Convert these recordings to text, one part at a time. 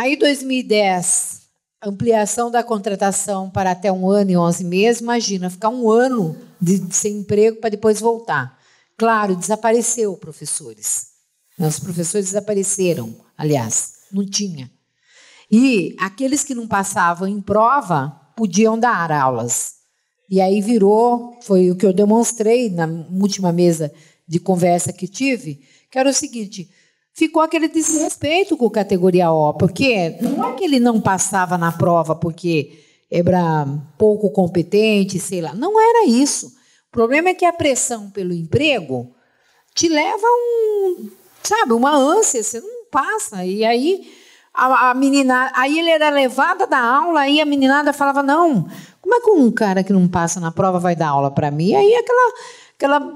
Aí, 2010, ampliação da contratação para até 1 ano e 11 meses. Imagina, ficar 1 ano sem emprego para depois voltar. Claro, desapareceu professores. Os professores desapareceram, aliás, não tinha. E aqueles que não passavam em prova podiam dar aulas. E aí virou, foi o que eu demonstrei na última mesa de conversa que tive, que era o seguinte: ficou aquele desrespeito com a categoria O, porque não é que ele não passava na prova porque era pouco competente, sei lá. Não era isso. O problema é que a pressão pelo emprego te leva uma ânsia, você não passa. E aí a menina, aí ele era levada da aula, aí a meninada falava: não, como é que um cara que não passa na prova vai dar aula para mim? E aí aquela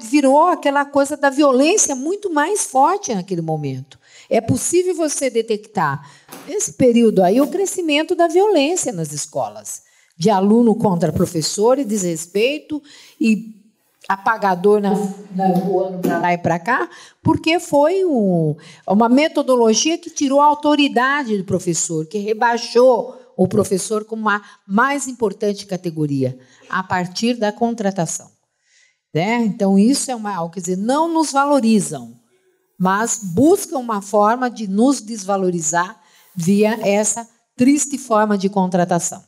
virou aquela coisa da violência muito mais forte naquele momento. É possível você detectar, nesse período aí, o crescimento da violência nas escolas, de aluno contra professor e desrespeito e apagador voando para lá e para cá, porque foi uma metodologia que tirou a autoridade do professor, que rebaixou o professor como a mais importante categoria, a partir da contratação. Né? Então, isso é algo, quer dizer, não nos valorizam, mas buscam uma forma de nos desvalorizar via essa triste forma de contratação.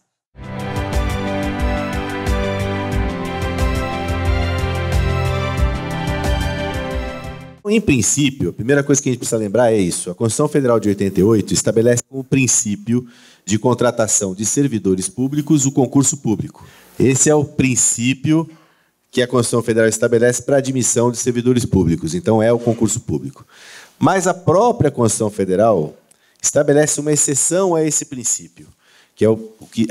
Em princípio, a primeira coisa que a gente precisa lembrar é isso. A Constituição Federal de 88 estabelece como princípio de contratação de servidores públicos o concurso público. Esse é o princípio que a Constituição Federal estabelece para a admissão de servidores públicos. Então, é o concurso público. Mas a própria Constituição Federal estabelece uma exceção a esse princípio, que é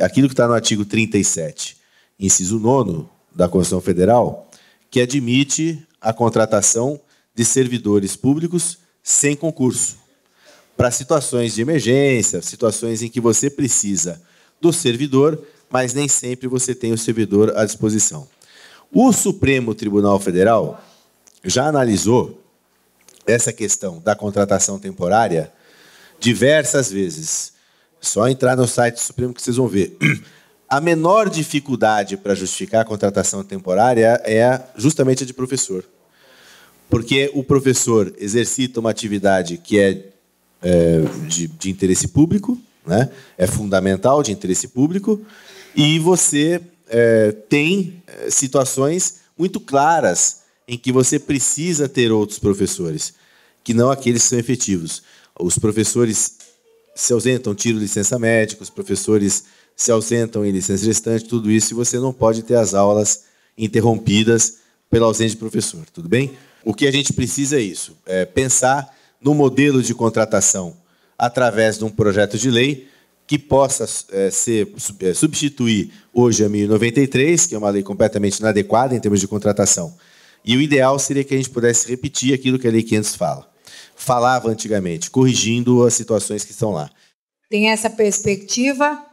aquilo que está no artigo 37, inciso 9 da Constituição Federal, que admite a contratação de servidores públicos sem concurso, para situações de emergência, situações em que você precisa do servidor, mas nem sempre você tem o servidor à disposição. O Supremo Tribunal Federal já analisou essa questão da contratação temporária diversas vezes. Só entrar no site do Supremo que vocês vão ver. A menor dificuldade para justificar a contratação temporária é justamente a de professor. Porque o professor exercita uma atividade que é de interesse público, né? É fundamental, de interesse público, e você tem situações muito claras em que você precisa ter outros professores, que não aqueles que são efetivos. Os professores se ausentam, tiram licença médica, os professores se ausentam em licença gestante, tudo isso, e você não pode ter as aulas interrompidas pela ausência de professor, tudo bem? O que a gente precisa é isso, pensar no modelo de contratação através de um projeto de lei que possa substituir hoje a 1093, que é uma lei completamente inadequada em termos de contratação. E o ideal seria que a gente pudesse repetir aquilo que a Lei 500 falava antigamente, corrigindo as situações que estão lá. Tem essa perspectiva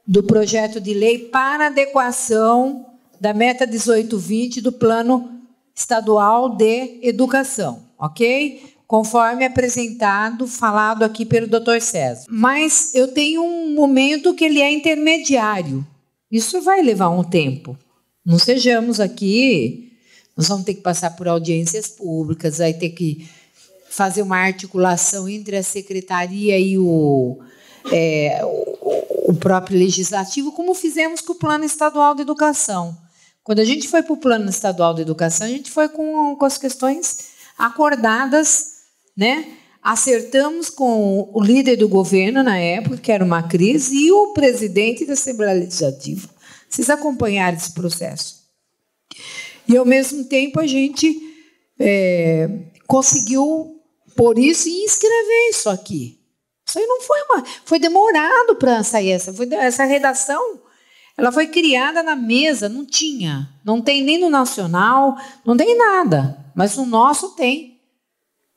do projeto de lei para adequação da meta 1820 do Plano Estadual de Educação, ok? Conforme apresentado, falado aqui pelo Dr. César. Mas eu tenho um momento que ele é intermediário. Isso vai levar um tempo. Não sejamos aqui, nós vamos ter que passar por audiências públicas, vai ter que fazer uma articulação entre a secretaria e o próprio legislativo, como fizemos com o Plano Estadual de Educação. Quando a gente foi para o Plano Estadual de Educação, a gente foi com as questões acordadas, né? Acertamos com o líder do governo na época, que era uma crise, e o presidente da Assembleia Legislativa. Vocês acompanharam esse processo. E, ao mesmo tempo, a gente conseguiu, por isso, inscrever isso aqui. Isso aí não foi demorado para sair essa redação. Ela foi criada na mesa, não tem nem no nacional, não tem nada, mas no nosso tem.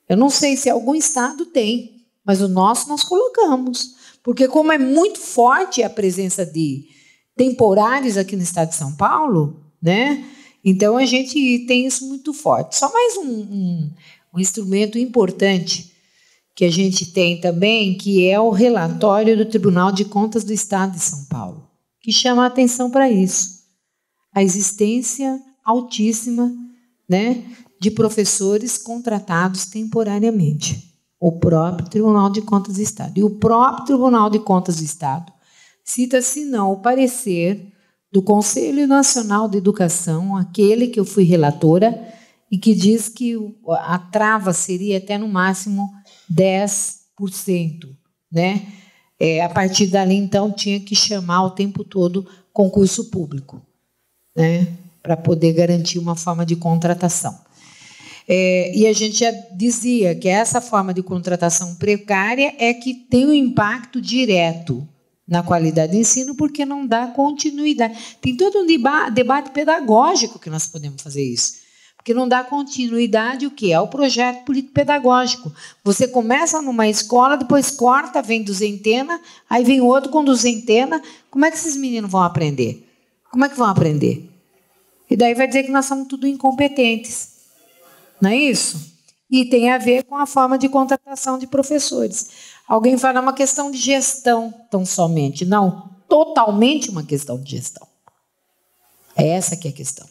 Eu não sei se algum estado tem, mas o nosso nós colocamos, porque como é muito forte a presença de temporários aqui no estado de São Paulo, né? Então a gente tem isso muito forte. Só mais um instrumento importante que a gente tem também, que é o relatório do Tribunal de Contas do Estado de São Paulo, que chama a atenção para isso. A existência altíssima, né, de professores contratados temporariamente. O próprio Tribunal de Contas do Estado. E o próprio Tribunal de Contas do Estado cita, se não, o parecer do Conselho Nacional de Educação, aquele que eu fui relatora, e que diz que a trava seria até no máximo 10%. Né? A partir dali, então, tinha que chamar o tempo todo concurso público, né? Para poder garantir uma forma de contratação. E a gente já dizia que essa forma de contratação precária é que tem um impacto direto na qualidade do ensino, porque não dá continuidade. Tem todo um debate pedagógico que nós podemos fazer isso. Porque não dá continuidade o quê? É o projeto político-pedagógico. Você começa numa escola, depois corta, vem duzentena, aí vem outro com duzentena. Como é que esses meninos vão aprender? Como é que vão aprender? E daí vai dizer que nós somos tudo incompetentes. Não é isso? E tem a ver com a forma de contratação de professores. Alguém fala uma questão de gestão, tão somente. Não, totalmente uma questão de gestão. É essa que é a questão.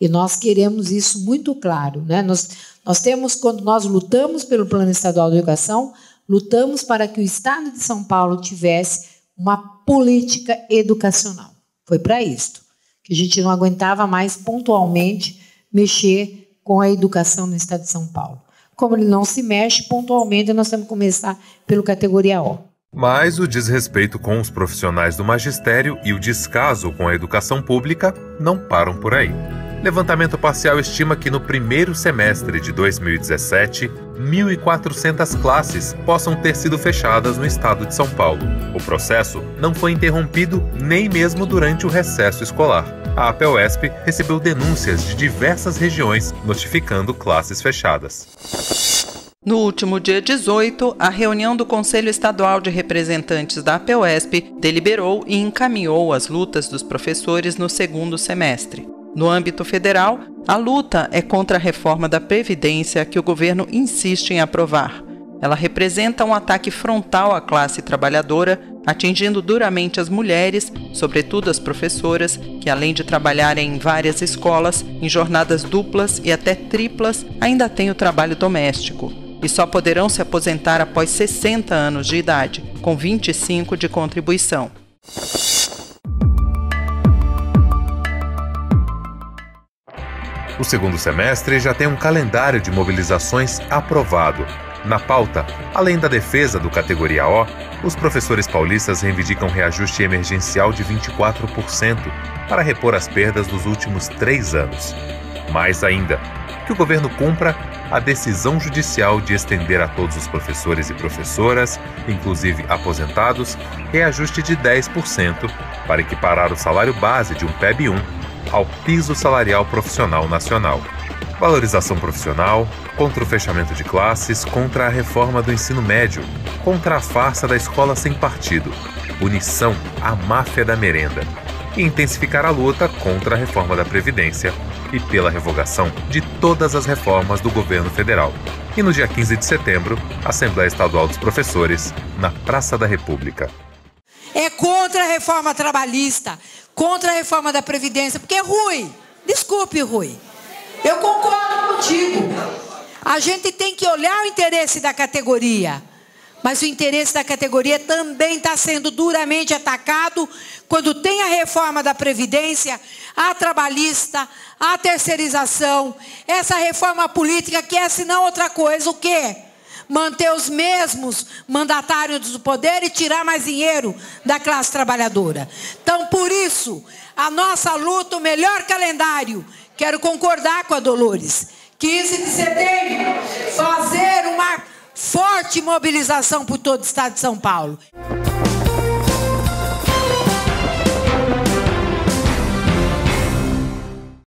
E nós queremos isso muito claro, né? Nós temos, quando nós lutamos pelo Plano Estadual de Educação, lutamos para que o Estado de São Paulo tivesse uma política educacional. Foi para isso, que a gente não aguentava mais pontualmente mexer com a educação no Estado de São Paulo. Como ele não se mexe pontualmente, nós temos que começar pelo categoria O. Mas o desrespeito com os profissionais do magistério e o descaso com a educação pública não param por aí. Levantamento parcial estima que no primeiro semestre de 2017, 1.400 classes possam ter sido fechadas no estado de São Paulo. O processo não foi interrompido nem mesmo durante o recesso escolar. A APEUESP recebeu denúncias de diversas regiões notificando classes fechadas. No último dia 18, a reunião do Conselho Estadual de Representantes da APEUESP deliberou e encaminhou as lutas dos professores no segundo semestre. No âmbito federal, a luta é contra a reforma da Previdência que o governo insiste em aprovar. Ela representa um ataque frontal à classe trabalhadora, atingindo duramente as mulheres, sobretudo as professoras, que além de trabalharem em várias escolas, em jornadas duplas e até triplas, ainda têm o trabalho doméstico. E só poderão se aposentar após 60 anos de idade, com 25 de contribuição. O segundo semestre já tem um calendário de mobilizações aprovado. Na pauta, além da defesa do categoria O, os professores paulistas reivindicam reajuste emergencial de 24% para repor as perdas dos últimos 3 anos. Mais ainda, que o governo cumpra a decisão judicial de estender a todos os professores e professoras, inclusive aposentados, reajuste de 10% para equiparar o salário base de um PEB-1 ao piso salarial profissional nacional. Valorização profissional, contra o fechamento de classes, contra a reforma do ensino médio, contra a farsa da escola sem partido, punição à máfia da merenda e intensificar a luta contra a reforma da Previdência e pela revogação de todas as reformas do governo federal. E no dia 15 de setembro, Assembleia Estadual dos Professores, na Praça da República. É contra a reforma trabalhista, contra a reforma da Previdência, porque Rui, desculpe Rui, eu concordo contigo. A gente tem que olhar o interesse da categoria, mas o interesse da categoria também está sendo duramente atacado quando tem a reforma da Previdência, a trabalhista, a terceirização, essa reforma política que é, senão outra coisa, o quê? Manter os mesmos mandatários do poder e tirar mais dinheiro da classe trabalhadora. Então, por isso, a nossa luta, o melhor calendário, quero concordar com a Dolores, 15 de setembro, fazer uma forte mobilização por todo o estado de São Paulo.